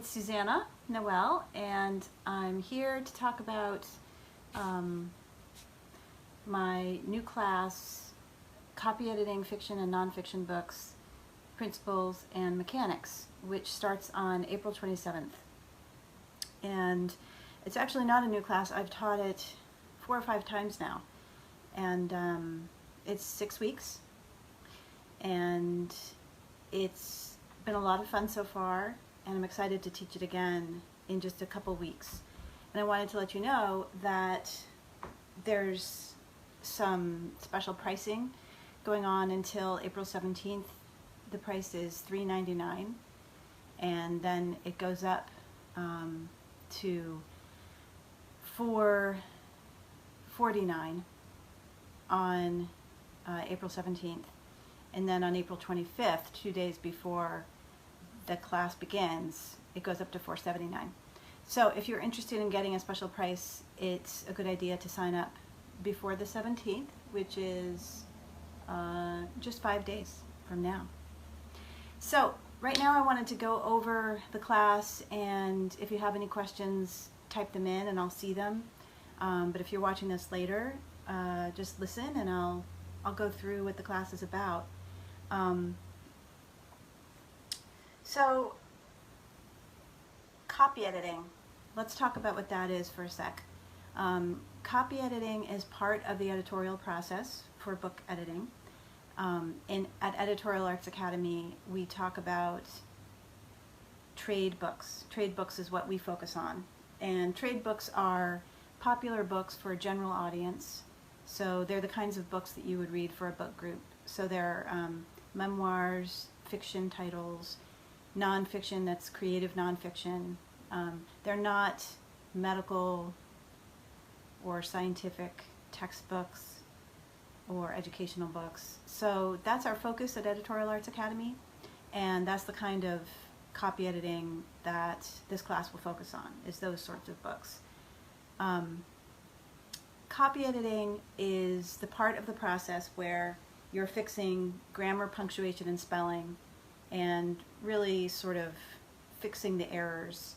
It's Susanna Noel, and I'm here to talk about my new class, Copy Editing Fiction and Nonfiction Books, Principles and Mechanics, which starts on April 27th. And it's actually not a new class. I've taught it 4 or 5 times now. And it's 6 weeks. And it's been a lot of fun so far, and I'm excited to teach it again in just a couple weeks. And I wanted to let you know that there's some special pricing going on until April 17th. The price is $3.99, and then it goes up to $4.49 on April 17th. And then on April 25th, 2 days before the class begins, it goes up to $4.79. So if you're interested in getting a special price, it's a good idea to sign up before the 17th, which is just 5 days from now. So right now I wanted to go over the class, and if you have any questions, type them in and I'll see them. But if you're watching this later, just listen and I'll go through what the class is about. So, copy editing. Let's talk about what that is for a sec. Copy editing is part of the editorial process for book editing. At Editorial Arts Academy, we talk about trade books. Trade books is what we focus on. And trade books are popular books for a general audience. So they're the kinds of books that you would read for a book group. So they're memoirs, fiction titles, nonfiction that's creative nonfiction. They're not medical or scientific textbooks or educational books. So that's our focus at Editorial Arts Academy, and that's the kind of copy editing that this class will focus on, is those sorts of books. Copy editing is the part of the process where you're fixing grammar, punctuation, and spelling, and really sort of fixing the errors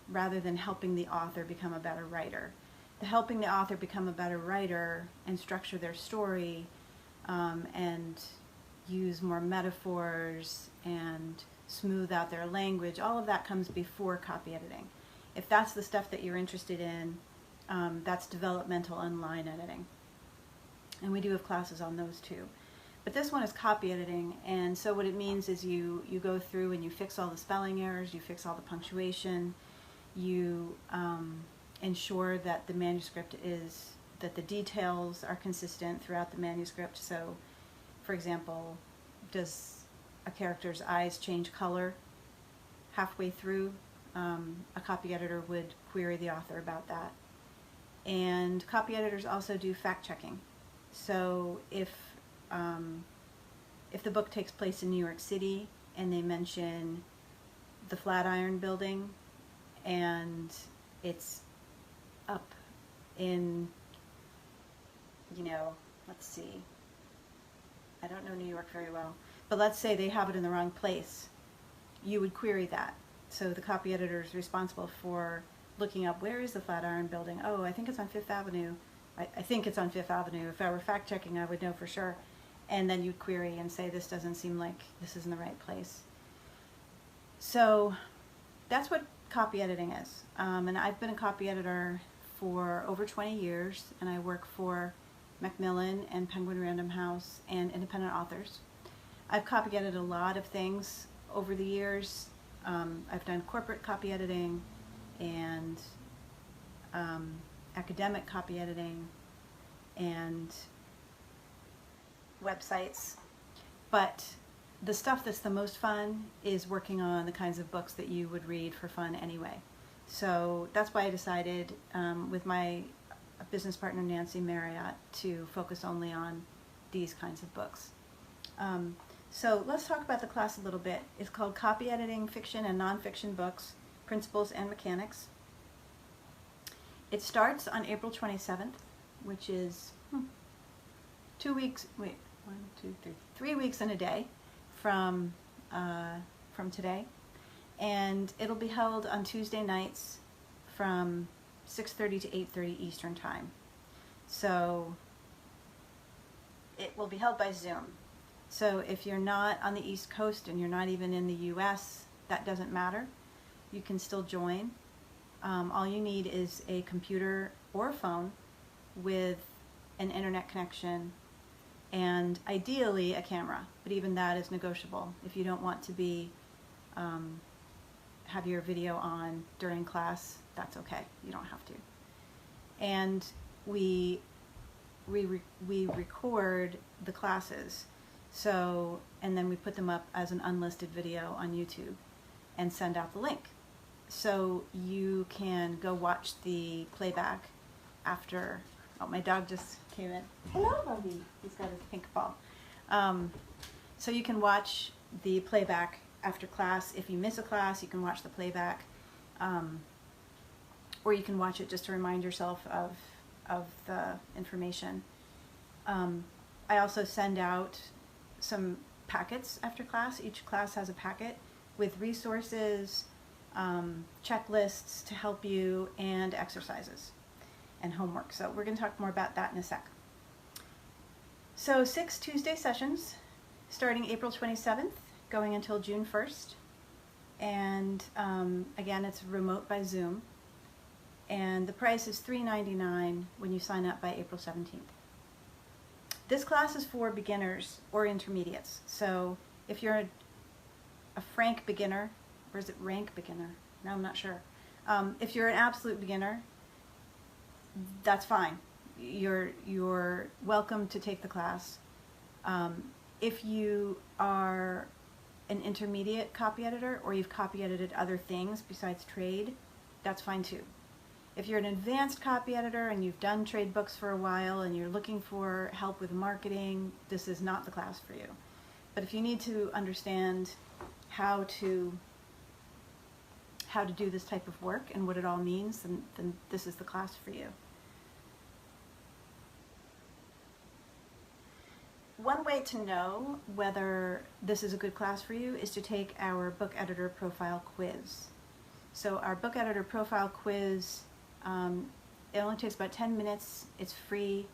rather than helping the author become a better writer. The helping the author become a better writer and structure their story and use more metaphors and smooth out their language, all of that comes before copy editing. If that's the stuff that you're interested in, that's developmental and line editing. And we do have classes on those too. But this one is copy editing, and so what it means is you go through and you fix all the spelling errors, you fix all the punctuation, you ensure that the manuscript that the details are consistent throughout the manuscript. So, for example, does a character's eyes change color halfway through? A copy editor would query the author about that. And copy editors also do fact-checking. So if the book takes place in New York City and they mention the Flatiron Building and it's up in, let's see, I don't know New York very well, but let's say they have it in the wrong place, you would query that. So the copy editor is responsible for looking up, where is the Flatiron Building? Oh, I think it's on Fifth Avenue. I think it's on Fifth Avenue. If I were fact-checking, I would know for sure. And then you'd query and say, this doesn't seem like this is in the right place. So that's what copy editing is. And I've been a copy editor for over 20 years, and I work for Macmillan and Penguin Random House and independent authors. I've copy edited a lot of things over the years. I've done corporate copy editing and academic copy editing and websites, but the stuff that's the most fun is working on the kinds of books that you would read for fun anyway. So that's why I decided with my business partner Nancy Marriott to focus only on these kinds of books. So let's talk about the class a little bit. It's called Copy Editing Fiction and Nonfiction Books, Principles and Mechanics. It starts on April 27th, which is 2 weeks, wait, 1, 2, 3, 3 weeks and a day from today. and it'll be held on Tuesday nights from 6:30 to 8:30 Eastern Time. So it will be held by Zoom. So if you're not on the East Coast and you're not even in the US, that doesn't matter. You can still join. All you need is a computer or a phone with an internet connection and ideally a camera, but even that is negotiable. If you don't want to be have your video on during class, that's okay. You don't have to. And we record the classes, so, and then we put them up as an unlisted video on YouTube and send out the link. So you can go watch the playback after. Oh, my dog just came in. Hello, Bubby. He's got his pink ball. So you can watch the playback after class. If you miss a class, you can watch the playback. Or you can watch it just to remind yourself of the information. I also send out some packets after class. Each class has a packet with resources, checklists to help you, and exercises and homework. So we're going to talk more about that in a sec. So 6 Tuesday sessions starting April 27th, going until June 1st. And again, it's remote by Zoom. And the price is $3.99 when you sign up by April 17th. This class is for beginners or intermediates. So if you're a frank beginner, or is it rank beginner? No, I'm not sure. If you're an absolute beginner, that's fine. You're welcome to take the class. If you are an intermediate copy editor, or you've copy edited other things besides trade, that's fine too. If you're an advanced copy editor and you've done trade books for a while and you're looking for help with marketing, this is not the class for you. But if you need to understand how to do this type of work and what it all means, then this is the class for you. One way to know whether this is a good class for you is to take our book editor profile quiz. So our book editor profile quiz, it only takes about 10 minutes. It's free.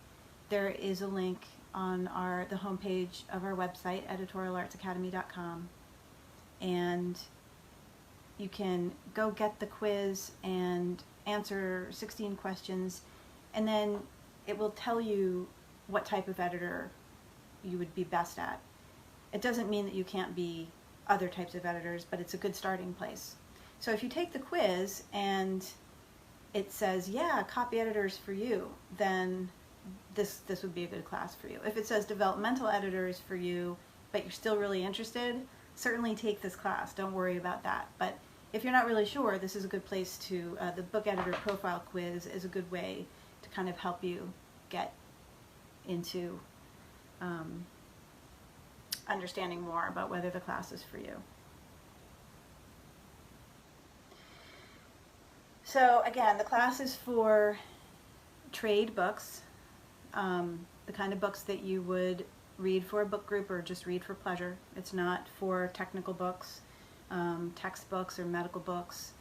There is a link on the homepage of our website, editorialartsacademy.com, and you can go get the quiz and answer 16 questions, and then it will tell you what type of editor you would be best at. It doesn't mean that you can't be other types of editors, but it's a good starting place. So if you take the quiz and it says, yeah, copy editors for you, then this would be a good class for you. If it says developmental editors for you, but you're still really interested, certainly take this class. Don't worry about that. But if you're not really sure, this is a good place to, the book editor profile quiz is a good way to kind of help you get into understanding more about whether the class is for you. So again, the class is for trade books, the kind of books that you would read for a book group or just read for pleasure. It's not for technical books, textbooks, or medical books.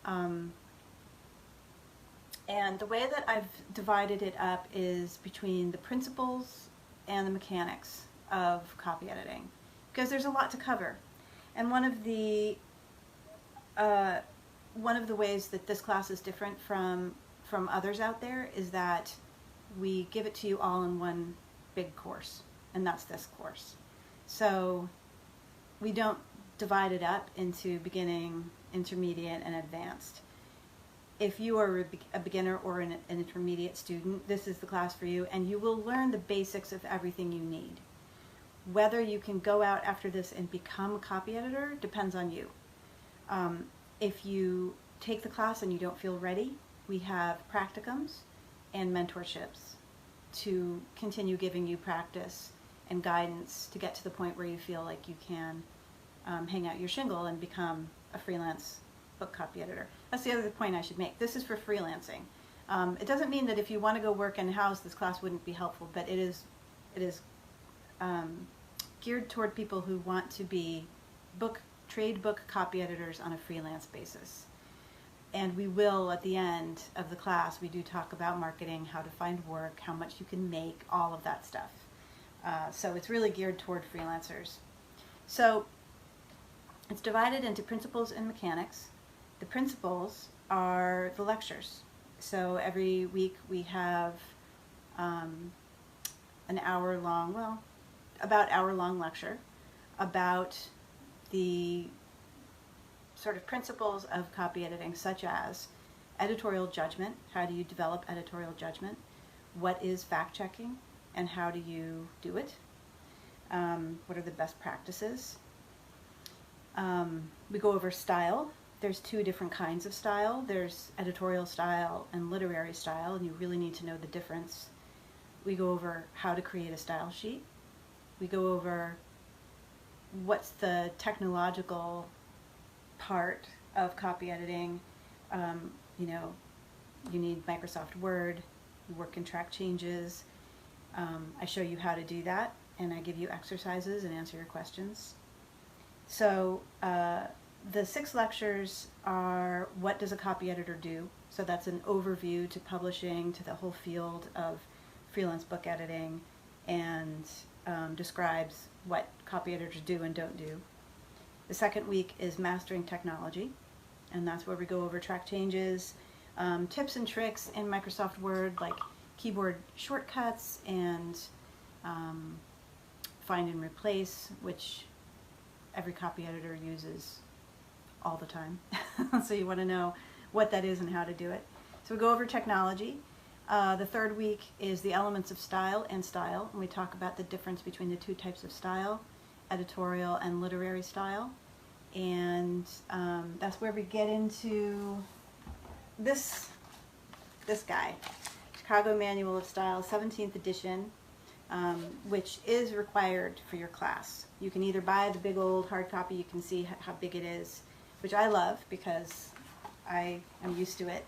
And the way that I've divided it up is between the principles and the mechanics of copy editing, because there's a lot to cover. And one of the ways that this class is different from others out there is that we give it to you all in one big course, and that's this course. So we don't divide it up into beginning, intermediate, and advanced. If you are a beginner or an intermediate student, this is the class for you, and you will learn the basics of everything you need. Whether you can go out after this and become a copy editor depends on you. If you take the class and you don't feel ready, we have practicums and mentorships to continue giving you practice and guidance to get to the point where you feel like you can hang out your shingle and become a freelance book copy editor. That's the other point I should make. This is for freelancing. It doesn't mean that if you want to go work in-house, this class wouldn't be helpful, but it is geared toward people who want to be book trade book copy editors on a freelance basis. And we will, at the end of the class, we do talk about marketing, how to find work, how much you can make, all of that stuff. So it's really geared toward freelancers. So it's divided into principles and mechanics. The principles are the lectures. So every week we have an hour-long, well, about hour-long lecture about the sort of principles of copy editing, such as editorial judgment. How do you develop editorial judgment? What is fact-checking and how do you do it? What are the best practices? We go over style. There's two different kinds of style. There's editorial style and literary style, and you really need to know the difference. We go over how to create a style sheet. We go over what's the technological part of copy editing. You know, you need Microsoft Word, you work in track changes. I show you how to do that, and I give you exercises and answer your questions. So the 6 lectures are what does a copy editor do? So that's an overview to publishing, to the whole field of freelance book editing, and describes what copy editors do and don't do. The second week is mastering technology, and that's where we go over track changes, tips and tricks in Microsoft Word, like keyboard shortcuts and find and replace, which every copy editor uses all the time. So you want to know what that is and how to do it. So we go over technology. The third week is the elements of style and style, and we talk about the difference between the two types of style, editorial and literary style. And that's where we get into this guy, Chicago Manual of Style, 17th edition, which is required for your class. You can either buy the big old hard copy, you can see how big it is, which I love because I am used to it.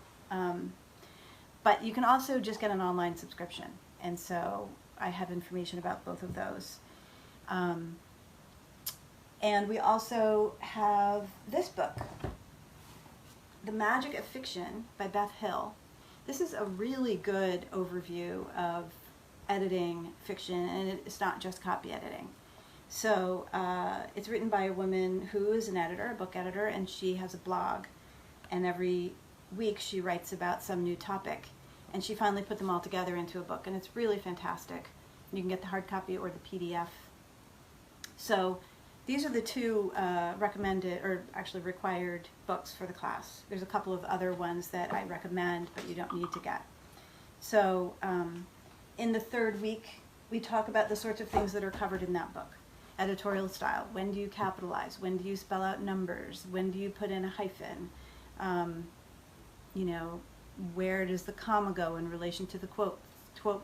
But you can also just get an online subscription, and so I have information about both of those. And we also have this book, The Magic of Fiction by Beth Hill. This is a really good overview of editing fiction, and it's not just copy editing. So it's written by a woman who is an editor, a book editor, and she has a blog, and every week she writes about some new topic, and she finally put them all together into a book, and it's really fantastic. You can get the hard copy or the PDF. So these are the two recommended, or actually required, books for the class. There's a couple of other ones that I recommend, but you don't need to get. So in the third week, we talk about the sorts of things that are covered in that book. Editorial style. When do you capitalize? When do you spell out numbers? When do you put in a hyphen? You know, where does the comma go in relation to the quote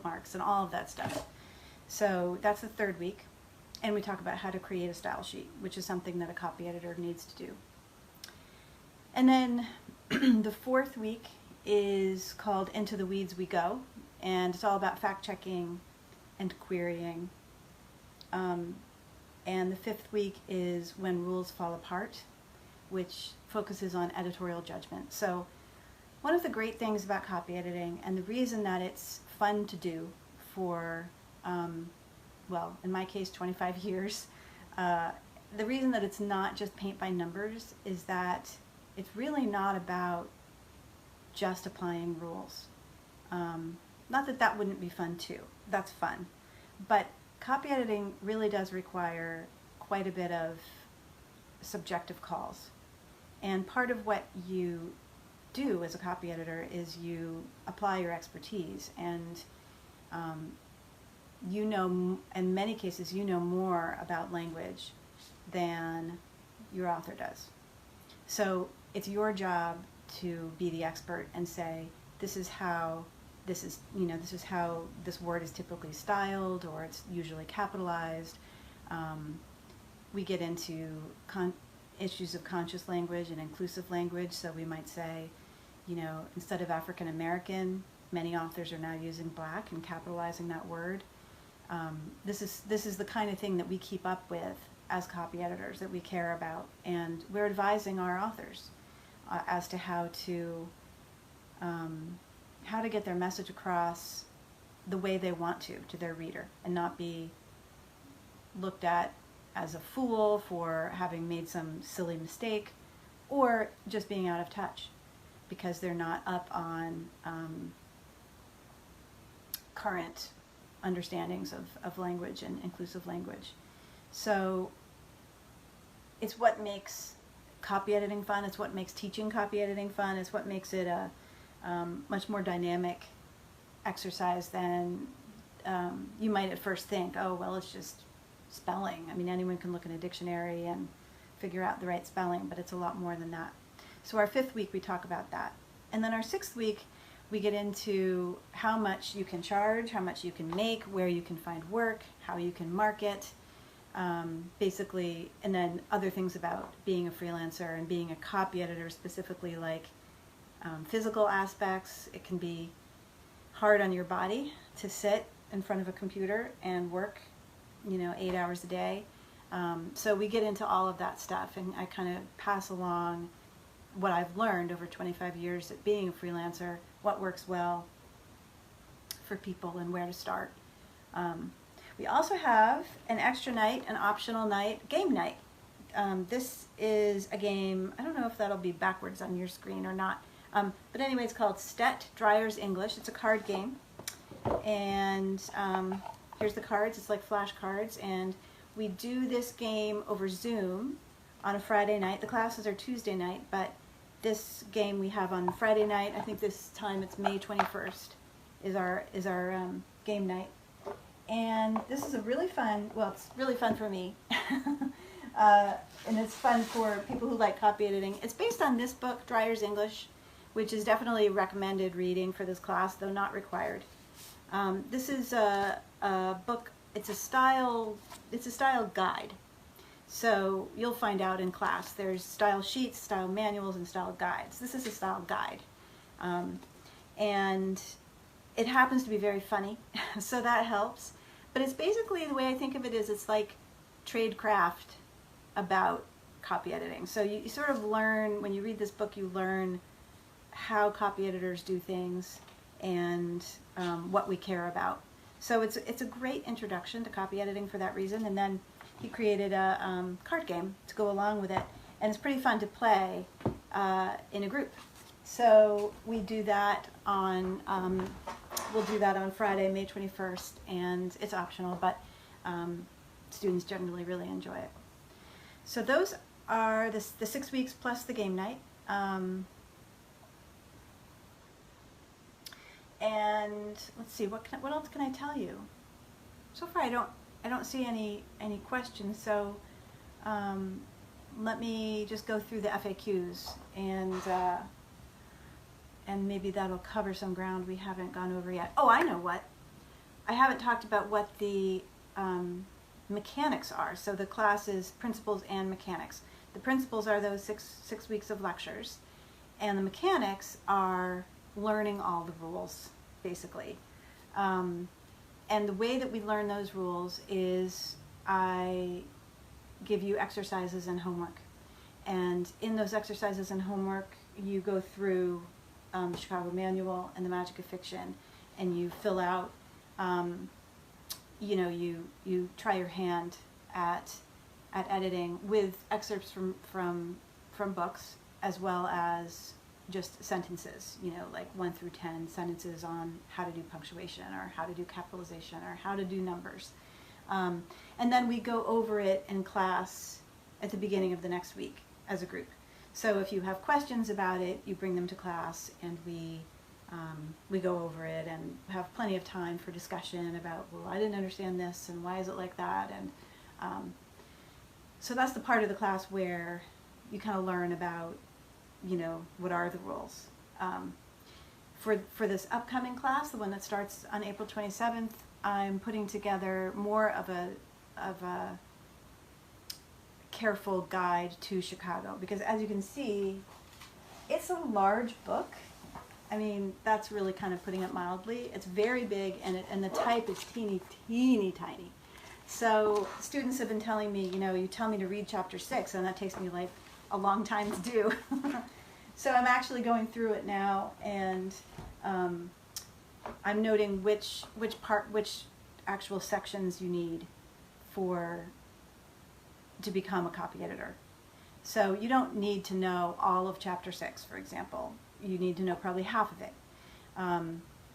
marks and all of that stuff. So that's the third week. And we talk about how to create a style sheet, which is something that a copy editor needs to do. And then the fourth week is called Into the Weeds We Go, and it's all about fact-checking and querying. And the fifth week is When Rules Fall Apart, which focuses on editorial judgment. So one of the great things about copy editing, and the reason that it's fun to do for well, in my case, 25 years. The reason that it's not just paint by numbers is that it's really not about just applying rules. Not that that wouldn't be fun too. That's fun. But copy editing really does require quite a bit of subjective calls. And part of what you do as a copy editor is you apply your expertise, and you know, in many cases, you know more about language than your author does. So it's your job to be the expert and say, this is how this word is typically styled, or it's usually capitalized. We get into issues of conscious language and inclusive language. So we might say, you know, instead of African American, many authors are now using black and capitalizing that word. This is the kind of thing that we keep up with as copy editors that we care about, and we're advising our authors as to how to get their message across the way they want to their reader, and not be looked at as a fool for having made some silly mistake, or just being out of touch because they're not up on current understandings of language and inclusive language. So it's what makes copy editing fun. It's what makes teaching copy editing fun. It's what makes it a much more dynamic exercise than you might at first think. Oh, well, it's just spelling. I mean, anyone can look in a dictionary and figure out the right spelling, but it's a lot more than that. So our 5th week, we talk about that. And then our 6th week, we get into how much you can charge, how much you can make, where you can find work, how you can market, basically, and then other things about being a freelancer and being a copy editor, specifically, like physical aspects. It can be hard on your body to sit in front of a computer and work, 8 hours a day. So we get into all of that stuff, and I kind of pass along what I've learned over 25 years at being a freelancer, what works well for people and where to start. We also have an extra night, an optional night, game night. This is a game, I don't know if that'll be backwards on your screen or not, but anyway, it's called Stet Dreyer's English. It's a card game, and here's the cards. It's like flashcards, and we do this game over Zoom on a Friday night. The classes are Tuesday night, but this game we have on Friday night. I think this time it's May 21st is our game night. And this is a really fun, well, it's really fun for me, and it's fun for people who like copy editing. It's based on this book, Dreyer's English, which is definitely recommended reading for this class, though not required. This is a book, it's a style guide. So you'll find out in class. There's style sheets, style manuals, and style guides. This is a style guide. And it happens to be very funny, so that helps. But it's basically, the way I think of it is, it's like trade craft about copy editing. So you sort of learn, when you read this book, you learn how copy editors do things and what we care about. So it's a great introduction to copy editing for that reason. And then he created a card game to go along with it, and it's pretty fun to play in a group. So we do that on we'll do that on Friday, May 21st, and it's optional, but students generally really enjoy it. So those are the 6 weeks plus the game night. And let's see, what else can I tell you? So far, I don't see any questions. So let me just go through the FAQs, and maybe that'll cover some ground we haven't gone over yet. Oh, I know what. I haven't talked about what the mechanics are. So the class is principles and mechanics. The principles are those six weeks of lectures, and the mechanics are learning all the rules, basically. And the way that we learn those rules is I give you exercises and homework. And in those exercises and homework, you go through the Chicago Manual and the Magic of Fiction, and you fill out, you try your hand at editing with excerpts from books, as well as just sentences, like 1 through 10 sentences on how to do punctuation, or how to do capitalization, or how to do numbers. And then we go over it in class at the beginning of the next week as a group. So if you have questions about it, you bring them to class, and we go over it and have plenty of time for discussion about, well, I didn't understand this, and why is it like that? And so that's the part of the class where you kind of learn about, what are the rules. For this upcoming class, the one that starts on April 27th, I'm putting together more of a careful guide to Chicago, because as you can see, it's a large book. I mean, that's really kind of putting it mildly. It's very big, and the type is teeny tiny. So students have been telling me, you tell me to read chapter 6, and that takes me like a long time to do. So I'm actually going through it now, and I'm noting which actual sections you need to become a copy editor. So you don't need to know all of chapter 6, for example. You need to know probably half of it.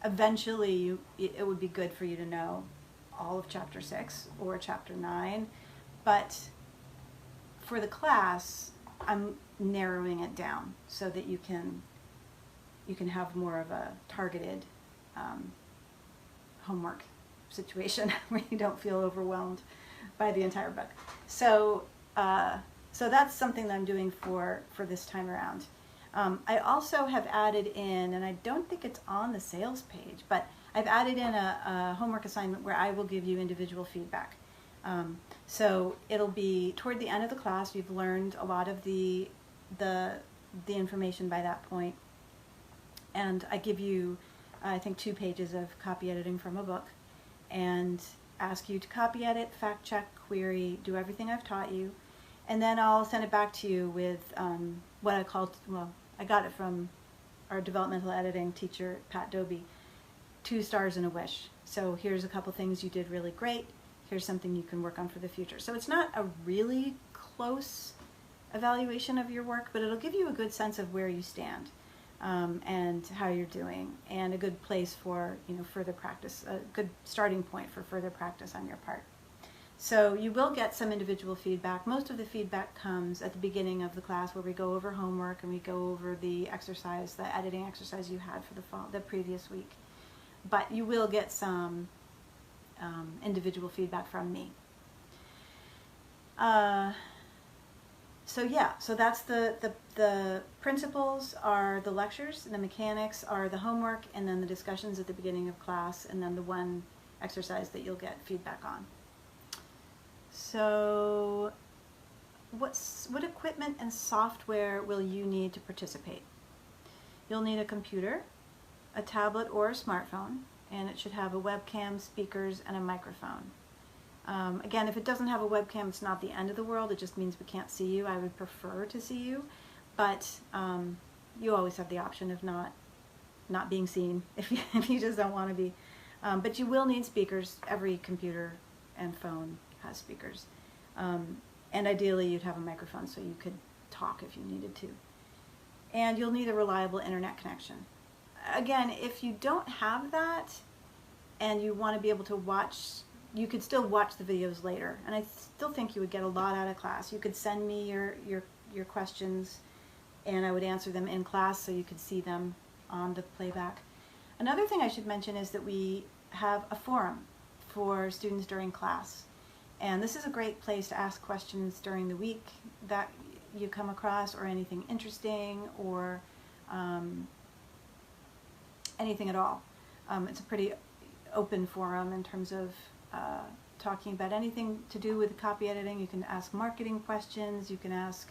Eventually, it would be good for you to know all of chapter 6 or chapter 9, but for the class, I'm narrowing it down so that you can have more of a targeted homework situation where you don't feel overwhelmed by the entire book. So that's something that I'm doing for this time around. I also have added in, and I don't think it's on the sales page, but I've added in a homework assignment where I will give you individual feedback. So it'll be toward the end of the class. You've learned a lot of the information by that point, and I give you, I think, 2 pages of copy editing from a book, and ask you to copy edit, fact check, query, do everything I've taught you, and then I'll send it back to you with what I called, well, I got it from our developmental editing teacher, Pat Doby, 2 stars and a wish. So here's a couple things you did really great. Here's something you can work on for the future. So it's not a really close evaluation of your work, but it'll give you a good sense of where you stand and how you're doing, and a good place for further practice, a good starting point for further practice on your part. So you will get some individual feedback. Most of the feedback comes at the beginning of the class, where we go over homework and we go over the exercise, the editing exercise you had for the previous week. But you will get some individual feedback from me. So yeah, so that's the principles are the lectures, and the mechanics are the homework, and then the discussions at the beginning of class, and then the one exercise that you'll get feedback on. So what equipment and software will you need to participate? You'll need a computer, a tablet or a smartphone, and it should have a webcam, speakers, and a microphone. Again, if it doesn't have a webcam, it's not the end of the world. It just means we can't see you. I would prefer to see you, but you always have the option of not being seen if you just don't want to be. But you will need speakers. Every computer and phone has speakers. And ideally, you'd have a microphone so you could talk if you needed to. And you'll need a reliable internet connection. Again, if you don't have that and you want to be able to watch, you could still watch the videos later, and I still think you would get a lot out of class. You could send me your questions, and I would answer them in class so you could see them on the playback. Another thing I should mention is that we have a forum for students during class, and this is a great place to ask questions during the week that you come across, or anything interesting, or anything at all. It's a pretty open forum in terms of talking about anything to do with copy editing. You can ask marketing questions, you can ask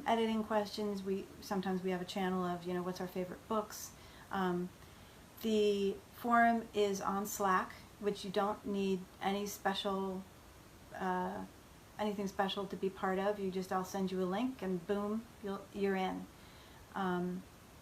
editing questions. Sometimes we have a channel of, what's our favorite books. The forum is on Slack, which you don't need any special, anything special to be part of. I'll send you a link, and boom, you're in.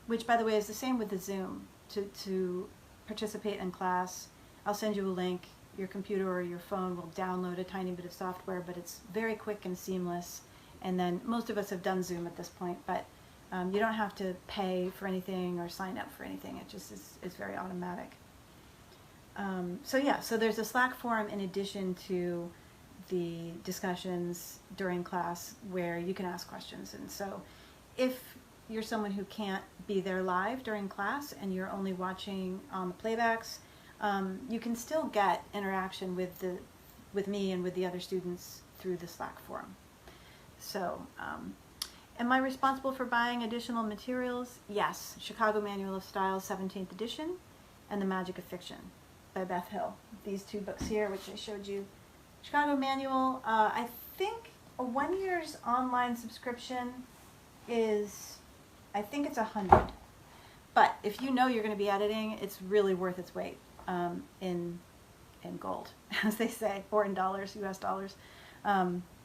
Which, by the way, is the same with the Zoom. To participate in class, I'll send you a link. Your computer or your phone will download a tiny bit of software, but it's very quick and seamless. And then most of us have done Zoom at this point, but you don't have to pay for anything or sign up for anything. It just is very automatic. So yeah, so there's a Slack forum in addition to the discussions during class where you can ask questions. And so if you're someone who can't be there live during class and you're only watching on the playbacks, you can still get interaction with me and with the other students through the Slack forum. So, am I responsible for buying additional materials? Yes. Chicago Manual of Style, 17th edition, and The Magic of Fiction by Beth Hill. These 2 books here, which I showed you. Chicago Manual, I think a 1 year's online subscription is, I think it's $100. But if you know you're going to be editing, it's really worth its weight in in gold, as they say, or in dollars, US dollars.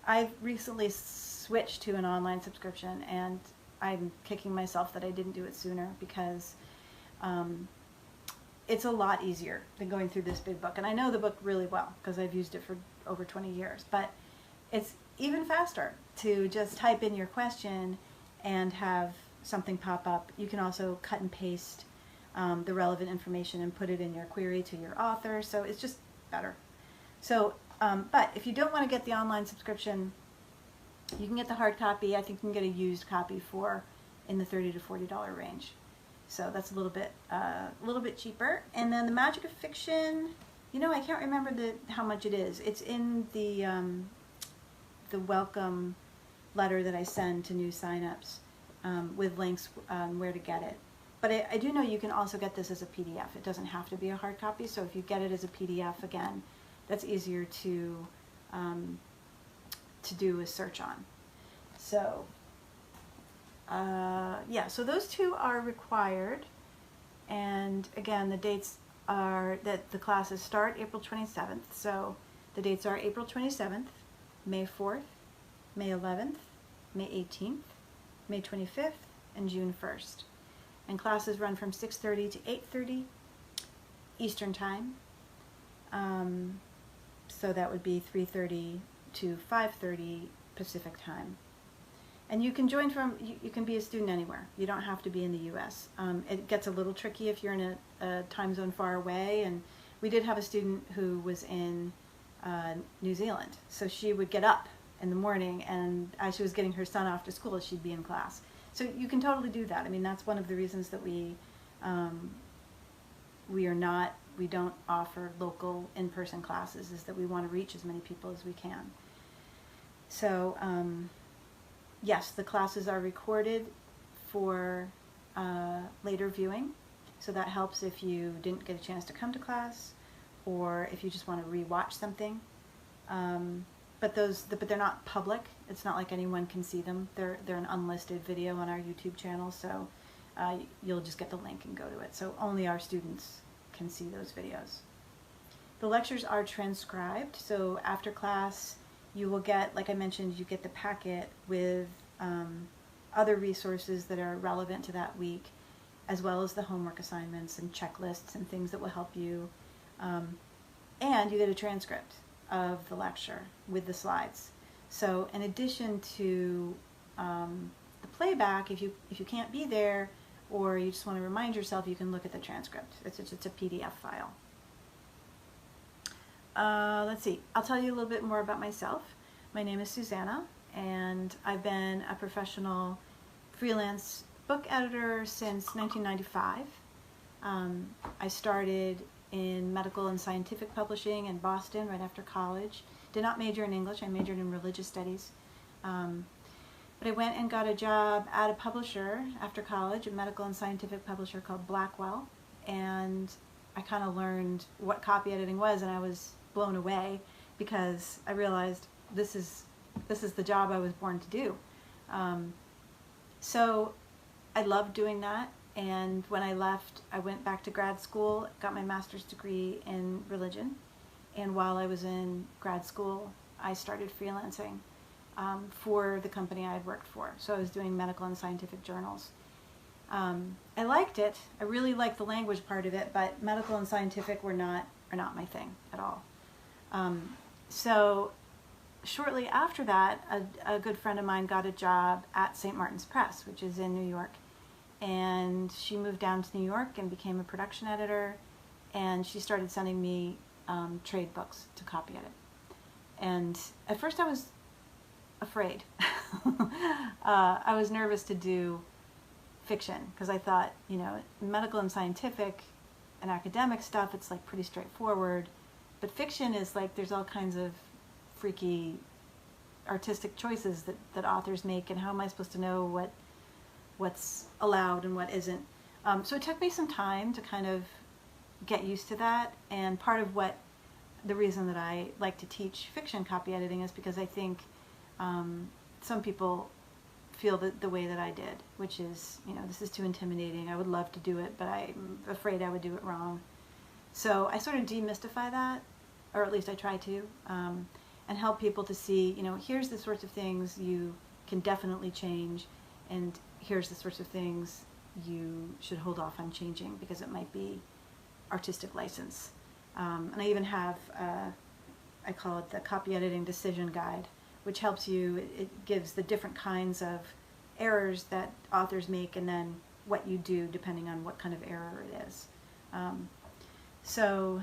I've recently switched to an online subscription, and I'm kicking myself that I didn't do it sooner, because it's a lot easier than going through this big book. And I know the book really well because I've used it for over 20 years, but it's even faster to just type in your question and have something pop up. You can also cut and paste the relevant information and put it in your query to your author, so it's just better. So, but if you don't want to get the online subscription, you can get the hard copy. I think you can get a used copy for in the $30 to $40 range. So that's a little bit cheaper. And then the Magic of Fiction, you know, I can't remember how much it is. It's in the welcome letter that I send to new signups with links on where to get it. But I do know you can also get this as a PDF. It doesn't have to be a hard copy. So if you get it as a PDF, again, that's easier to do a search on. So yeah, so those two are required. And again, the dates are that the classes start April 27th. So the dates are April 27th, May 4th, May 11th, May 18th, May 25th, and June 1st. And classes run from 6:30 to 8:30 Eastern Time. So that would be 3:30 to 5:30 Pacific Time. And you can join from, you can be a student anywhere. You don't have to be in the US. It gets a little tricky if you're in a time zone far away. And we did have a student who was in New Zealand. So she would get up in the morning, and as she was getting her son off to school, she'd be in class. So you can totally do that. I mean, that's one of the reasons that we don't offer local in-person classes, is that we want to reach as many people as we can. So yes, the classes are recorded for later viewing, so that helps if you didn't get a chance to come to class, or if you just want to re-watch something. But they're not public. It's not like anyone can see them. They're an unlisted video on our YouTube channel, so you'll just get the link and go to it. So only our students can see those videos. The lectures are transcribed, so after class you will get, like I mentioned, you get the packet with other resources that are relevant to that week, as well as the homework assignments and checklists and things that will help you. And you get a transcript of the lecture with the slides. So in addition to the playback, if you can't be there, or you just want to remind yourself, you can look at the transcript. It's a PDF file. Let's see, I'll tell you a little bit more about myself. My name is Susanna, and I've been a professional freelance book editor since 1995. I started in medical and scientific publishing in Boston right after college. Did not major in English, I majored in religious studies. But I went and got a job at a publisher after college, a medical and scientific publisher called Blackwell, and I kind of learned what copy editing was, and I was blown away because I realized this is the job I was born to do. So I loved doing that, and when I left, I went back to grad school, got my master's degree in religion, and while I was in grad school, I started freelancing for the company I had worked for. So I was doing medical and scientific journals. I liked it. I really liked the language part of it, but medical and scientific are not my thing at all. So shortly after that, a good friend of mine got a job at St. Martin's Press, which is in New York. And she moved down to New York and became a production editor, and she started sending me trade books to copy edit. And at first I was afraid. I was nervous to do fiction because I thought, you know, medical and scientific and academic stuff, it's like pretty straightforward. But fiction is like, there's all kinds of freaky artistic choices that authors make, and how am I supposed to know what's allowed and what isn't? So it took me some time to kind of get used to that, and part of the reason that I like to teach fiction copy editing is because I think some people feel the way that I did, which is, you know, this is too intimidating. I would love to do it, but I'm afraid I would do it wrong. So I sort of demystify that or at least I try to, and help people to see, you know, here's the sorts of things you can definitely change, and here's the sorts of things you should hold off on changing because it might be artistic license. And I even have, I call it the Copy Editing Decision Guide, which helps you, it gives the different kinds of errors that authors make and then what you do depending on what kind of error it is. So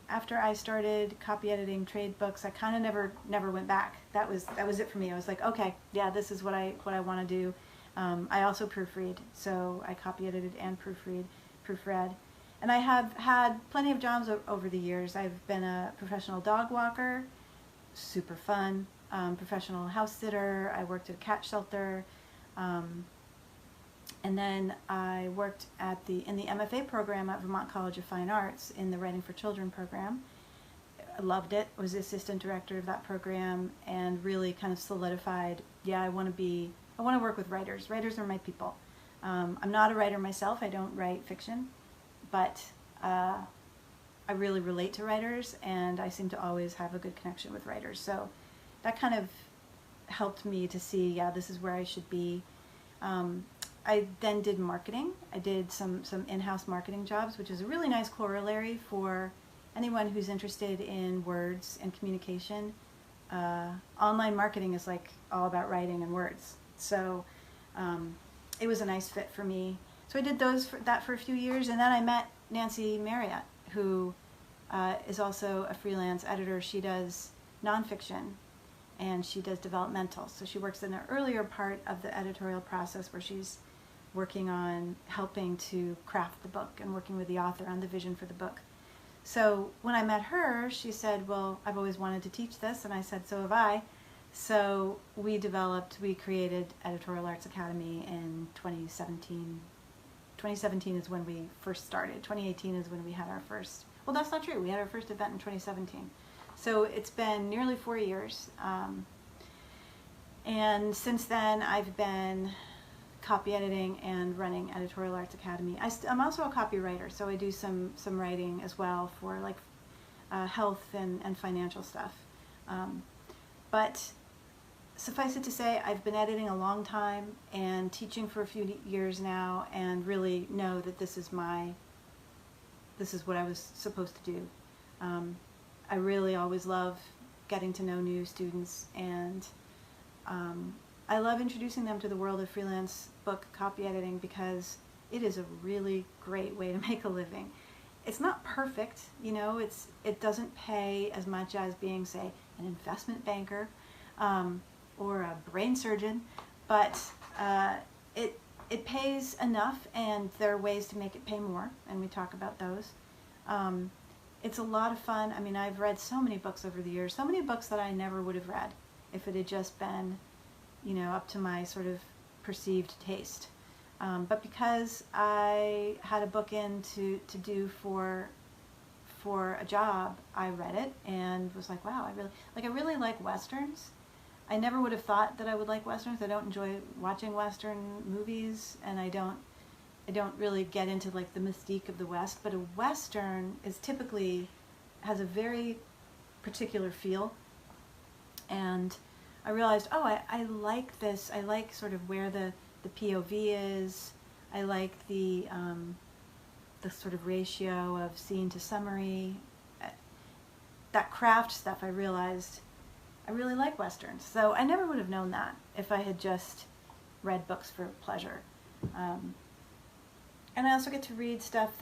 after I started copy editing trade books, I kind of never went back. That was it for me. I was like, okay, yeah, this is what I want to do. I also proofread, so I copy edited and proofread. And I have had plenty of jobs over the years. I've been a professional dog walker, super fun, professional house sitter. I worked at a cat shelter. And then I worked in the MFA program at Vermont College of Fine Arts in the Writing for Children program. I loved it. I was the assistant director of that program and really kind of solidified, yeah, I want to work with writers. Writers are my people. I'm not a writer myself. I don't write fiction, but I really relate to writers, and I seem to always have a good connection with writers. So that kind of helped me to see, yeah, this is where I should be. I then did marketing. I did some in-house marketing jobs, which is a really nice corollary for anyone who's interested in words and communication. Online marketing is like all about writing and words. So it was a nice fit for me. So I did that for a few years, and then I met Nancy Marriott, who is also a freelance editor. She does nonfiction, and she does developmental. So she works in the earlier part of the editorial process where she's working on helping to craft the book and working with the author on the vision for the book. So when I met her, she said, well, I've always wanted to teach this, and I said, so have I. So we created Editorial Arts Academy in 2017. 2017 is when we first started. 2018 is when we had our first, well, that's not true. We had our first event in 2017. So it's been nearly 4 years. And since then, I've been copy editing and running Editorial Arts Academy. I'm also a copywriter, so I do some writing as well for like health and financial stuff. But suffice it to say, I've been editing a long time and teaching for a few years now, and really know that this is what I was supposed to do. I really always love getting to know new students, and I love introducing them to the world of freelance book copy editing because it is a really great way to make a living. It's not perfect, you know, it doesn't pay as much as being, say, an investment banker or a brain surgeon, but it pays enough, and there are ways to make it pay more, and we talk about those. It's a lot of fun. I mean, I've read so many books over the years, so many books that I never would have read if it had just been, you know, up to my sort of perceived taste. But because I had a book in to do for a job, I read it and was like, wow, I really like Westerns. I never would have thought that I would like Westerns. I don't enjoy watching Western movies, and I don't really get into like the mystique of the West, but a Western is typically has a very particular feel, and I realized, oh, I like this. I like sort of where the POV is. I like the sort of ratio of scene to summary. That craft stuff, I realized I really like Westerns. So I never would have known that if I had just read books for pleasure. And I also get to read stuff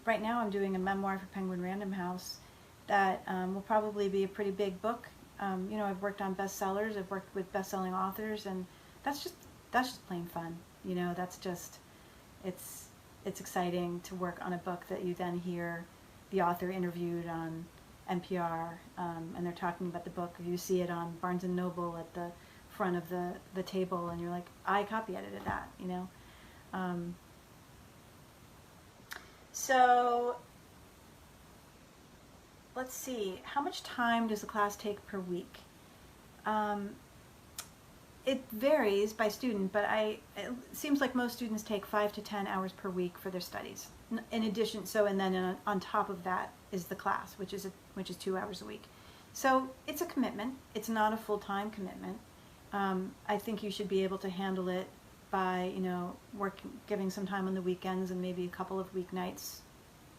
right now I'm doing a memoir for Penguin Random House that will probably be a pretty big book. You know, I've worked on bestsellers, I've worked with best-selling authors, and that's just plain fun. You know, that's just, it's exciting to work on a book that you then hear the author interviewed on NPR, and they're talking about the book, or you see it on Barnes & Noble at the front of the table, and you're like, I copy edited that, you know. So let's see, how much time does the class take per week? It varies by student, but it seems like most students take 5 to 10 hours per week for their studies. In addition, and then on top of that is the class, which is 2 hours a week. So it's a commitment. It's not a full-time commitment. I think you should be able to handle it by, giving some time on the weekends and maybe a couple of weeknights,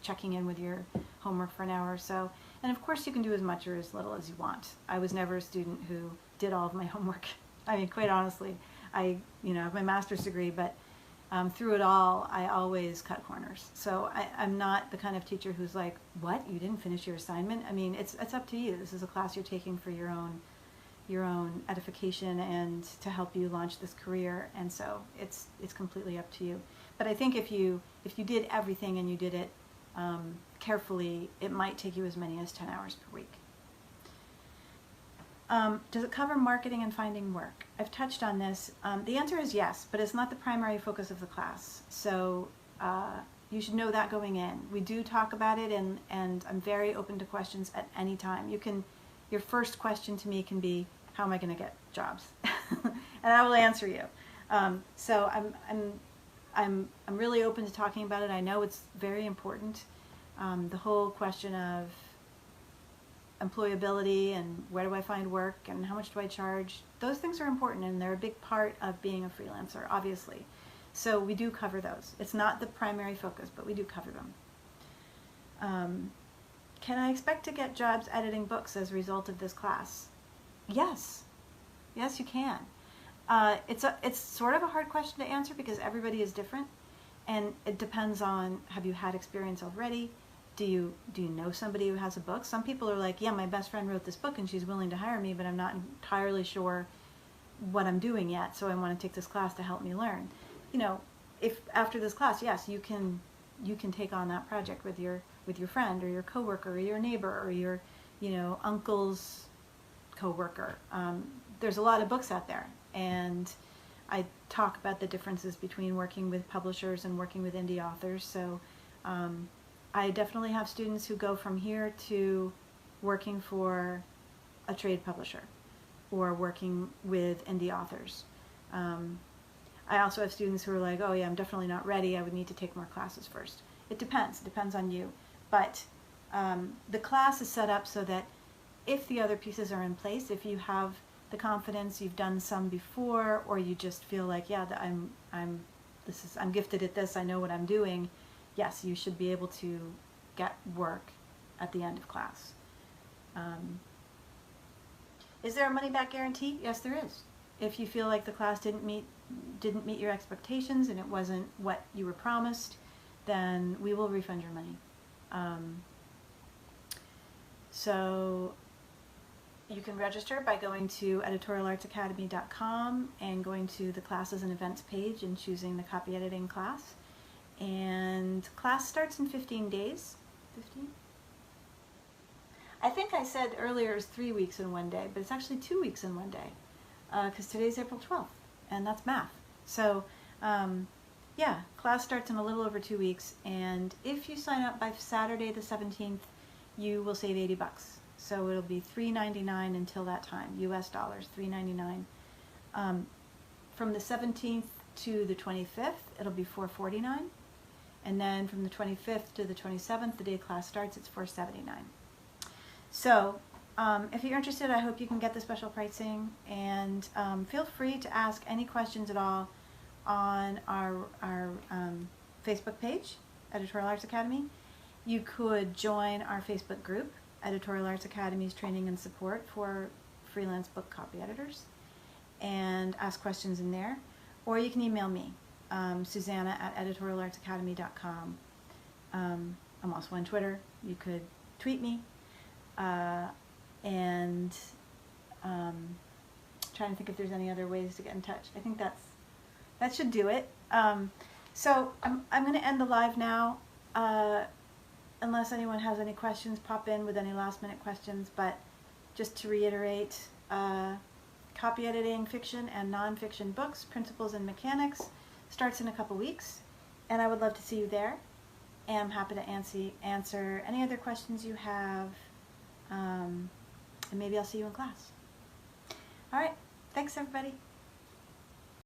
checking in with your homework for an hour or so. And of course you can do as much or as little as you want. I was never a student who did all of my homework. I mean, quite honestly, I have my master's degree, but through it all, I always cut corners. So I'm not the kind of teacher who's like, what, you didn't finish your assignment? I mean, it's up to you. This is a class you're taking for your own edification and to help you launch this career, and so it's completely up to you. But I think if you did everything and you did it carefully, it might take you as many as 10 hours per week. Does it cover marketing and finding work? I've touched on this. The answer is yes, but it's not the primary focus of the class. So you should know that going in. We do talk about it, and I'm very open to questions at any time. Your first question to me can be, how am I going to get jobs? And I will answer you. So I'm really open to talking about it. I know it's very important. The whole question of employability and where do I find work and how much do I charge, those things are important, and they're a big part of being a freelancer, obviously. So we do cover those. It's not the primary focus, but we do cover them. Can I expect to get jobs editing books as a result of this class? Yes. Yes, you can. It's sort of a hard question to answer because everybody is different, and it depends on, have you had experience already? Do you know somebody who has a book? Some people are like, yeah, my best friend wrote this book and she's willing to hire me, but I'm not entirely sure what I'm doing yet, so I want to take this class to help me learn. If after this class, yes, you can take on that project with your friend or your coworker or your neighbor or your uncle's coworker. There's a lot of books out there, and I talk about the differences between working with publishers and working with indie authors. So I definitely have students who go from here to working for a trade publisher or working with indie authors. I also have students who are like, oh yeah, I'm definitely not ready, I would need to take more classes first. It depends on you. But the class is set up so that if the other pieces are in place, if you have the confidence, you've done some before, or you just feel like, yeah, I'm gifted at this, I know what I'm doing, yes, you should be able to get work at the end of class. Is there a money-back guarantee? Yes, there is. If you feel like the class didn't meet your expectations and it wasn't what you were promised, then we will refund your money. So you can register by going to editorialartsacademy.com and going to the classes and events page and choosing the copy editing class. And class starts in 15 days. 15? I think I said earlier it was 3 weeks in one day, but it's actually 2 weeks in one day, because today's April 12th, and that's math. So yeah, class starts in a little over 2 weeks, and if you sign up by Saturday the 17th, you will save $80. So it'll be $3.99 until that time, US dollars, $3.99. From the 17th to the 25th, it'll be $4.49. And then from the 25th to the 27th, the day class starts, it's $4.79. So if you're interested, I hope you can get the special pricing, and feel free to ask any questions at all on our Facebook page, Editorial Arts Academy. You could join our Facebook group, Editorial Arts Academy's Training and Support for Freelance Book Copy Editors, and ask questions in there. Or you can email me, Susanna@editorialartsacademy.com. I'm also on Twitter. You could tweet me. And trying to think if there's any other ways to get in touch. I think that should do it. So I'm going to end the live now. Unless anyone has any questions, pop in with any last minute questions. But just to reiterate, copy editing fiction and non-fiction books, principles and mechanics, starts in a couple weeks, and I would love to see you there. And I'm happy to answer any other questions you have, and maybe I'll see you in class. All right, thanks everybody.